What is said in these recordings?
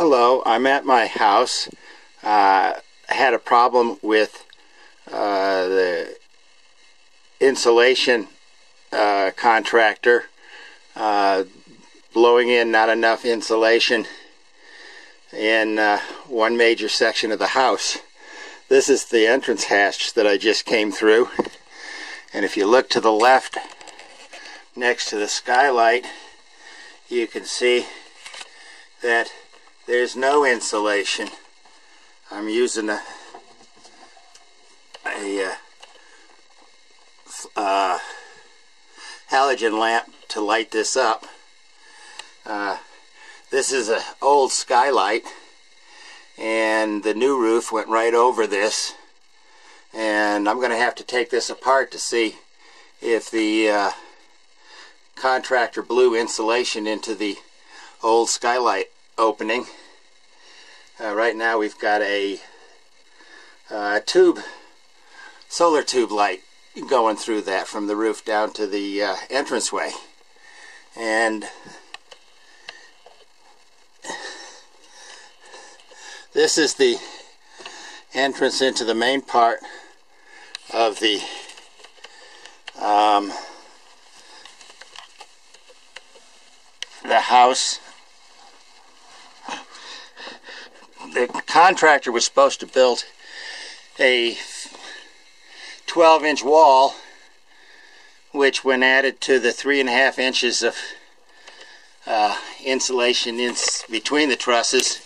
Hello, I'm at my house. I had a problem with the insulation contractor blowing in not enough insulation in one major section of the house. This is the entrance hatch that I just came through, and if you look to the left next to the skylight, you can see that there's no insulation. I'm using a halogen lamp to light this up. This is an old skylight, and the new roof went right over this, and I'm going to have to take this apart to see if the contractor blew insulation into the old skylight opening. Right now we've got a solar tube light going through that from the roof down to the entranceway, and this is the entrance into the main part of the house. The contractor was supposed to build a 12-inch wall, which when added to the 3.5 inches of insulation in between the trusses,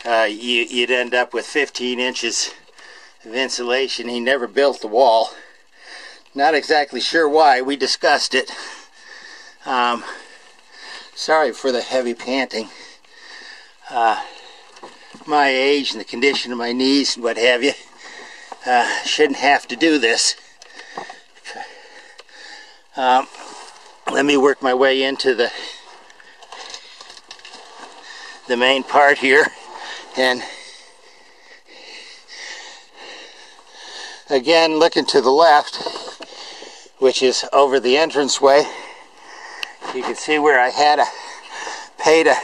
you'd end up with 15 inches of insulation. He never built the wall. Not exactly sure why. We discussed it. Sorry for the heavy panting. My age and the condition of my knees and what have you, shouldn't have to do this. Let me work my way into the main part here, and again, looking to the left, which is over the entranceway, you can see where I had paid a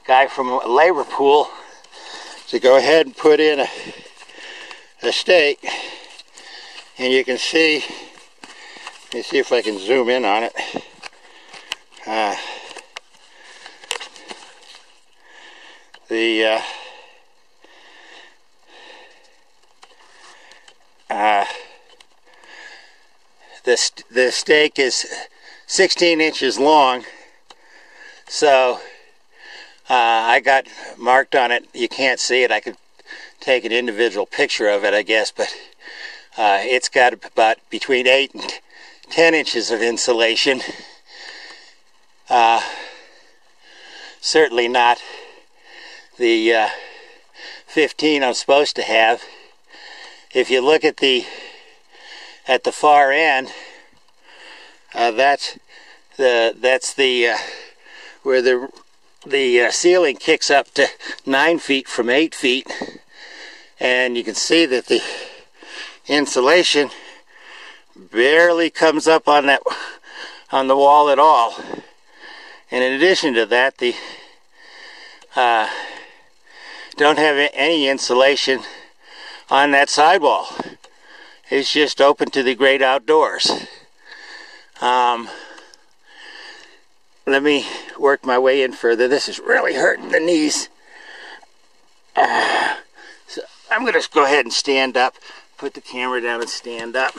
guy from a labor pool to go ahead and put in a stake, and you can see, let me see if I can zoom in on it. The stake is 16 inches long, so I got marked on it. You can't see it. I could take an individual picture of it, I guess, but it's got about between 8 and 10 inches of insulation. Certainly not the 15 I'm supposed to have. If you look at the far end, that's the where the ceiling kicks up to 9 feet from 8 feet, and you can see that the insulation barely comes up on the wall at all. And in addition to that, the don't have any insulation on that sidewall. It's just open to the great outdoors. Let me work my way in further. This is really hurting the knees. So I'm going to go ahead and stand up, put the camera down and stand up.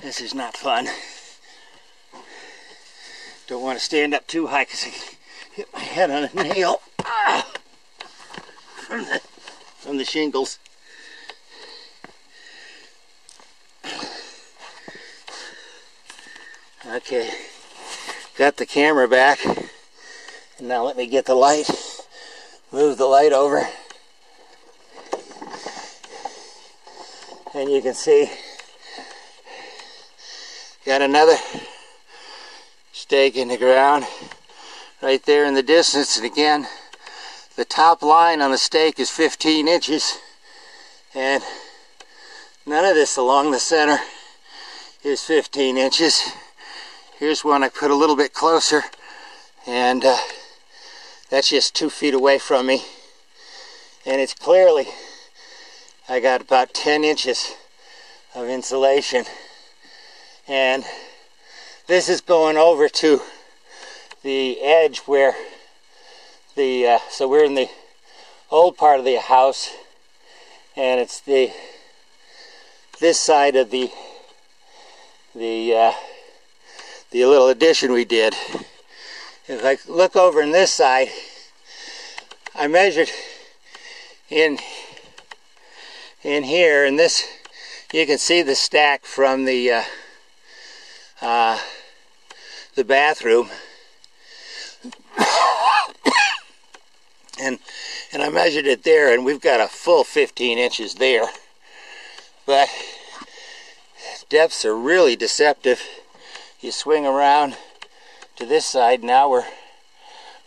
This is not fun. Don't want to stand up too high because I can hit my head on a nail from the shingles. Okay, got the camera back, and now let me get the light, move the light over, and you can see got another stake in the ground right there in the distance. And again, the top line on the stake is 15 inches, and none of this along the center is 15 inches. Here's one I put a little bit closer, and that's just 2 feet away from me, and it's clearly, I got about 10 inches of insulation, and this is going over to the edge where the so we're in the old part of the house, and it's this side of the little addition we did. If I look over in this side, I measured in here, and this, you can see the stack from the bathroom, and I measured it there, and we've got a full 15 inches there. But depths are really deceptive. You swing around to this side. Now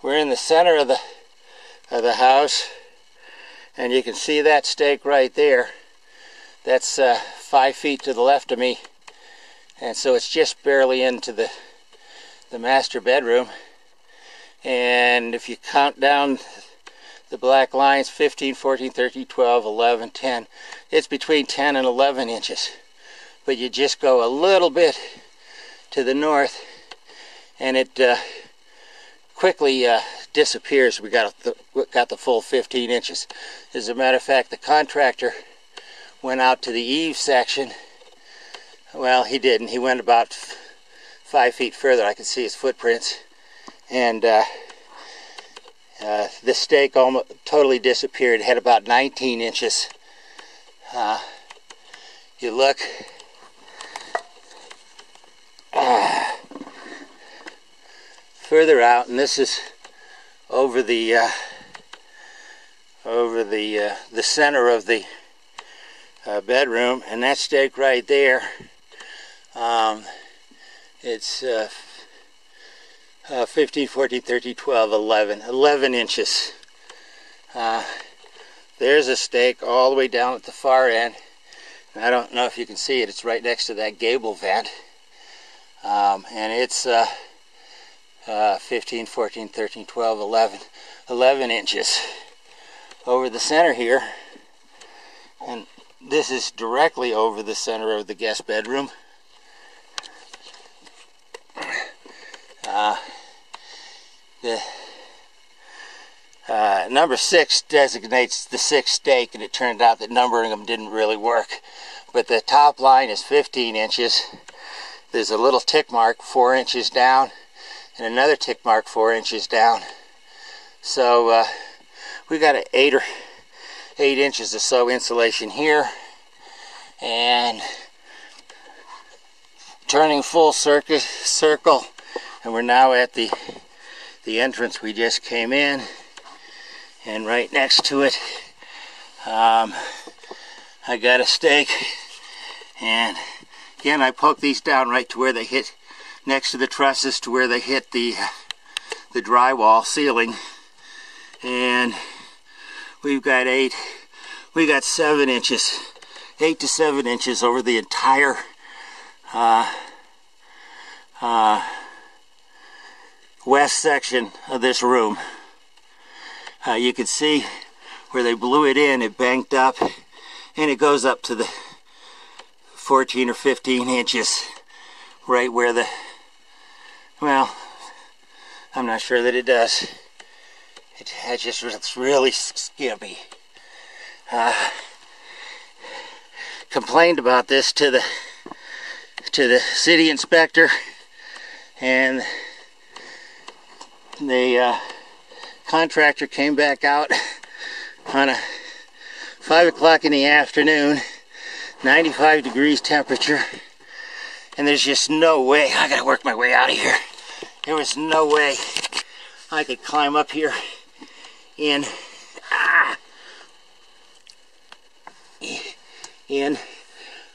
we're in the center of the house, and you can see that stake right there. That's 5 feet to the left of me, and so it's just barely into the master bedroom. And if you count down the black lines, 15, 14, 13, 12, 11, 10, it's between 10 and 11 inches. But you just go a little bit to the north, and it quickly disappears. We got the full 15 inches. As a matter of fact, the contractor went out to the eave section. Well, he didn't. He went about 5 feet further. I could see his footprints, and the stake almost totally disappeared. It had about 19 inches. You look further out, and this is over the center of the bedroom, and that stake right there, it's 15, 14, 13, 12, 11 inches. There's a stake all the way down at the far end. And I don't know if you can see it. It's right next to that gable vent. And it's 15, 14, 13, 12, 11 inches over the center here. And this is directly over the center of the guest bedroom. Number 6 designates the 6th stake, and it turned out that numbering them didn't really work. But the top line is 15 inches. There's a little tick mark 4 inches down, and another tick mark 4 inches down. So we got an 8 inches or so insulation here, and turning full circle, and we're now at the entrance we just came in, and right next to it I got a stake, and again I poked these down right to where they hit, next to the trusses, to where they hit the drywall ceiling, and we've got 7 inches, 8 to 7 inches over the entire west section of this room. You can see where they blew it in, it banked up, and it goes up to the 14 or 15 inches, right where the, well, I'm not sure that it does. It's really skimpy. Complained about this to the city inspector, and the contractor came back out on a 5 o'clock in the afternoon, 95 degrees temperature, and there's just no way. I gotta work my way out of here. There was no way I could climb up here in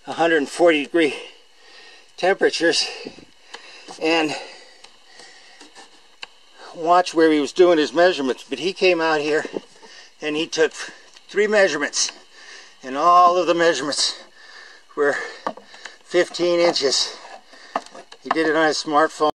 140 degree temperatures and watch where he was doing his measurements, but he came out here and he took 3 measurements, and all of the measurements were 15 inches. He did it on his smartphone.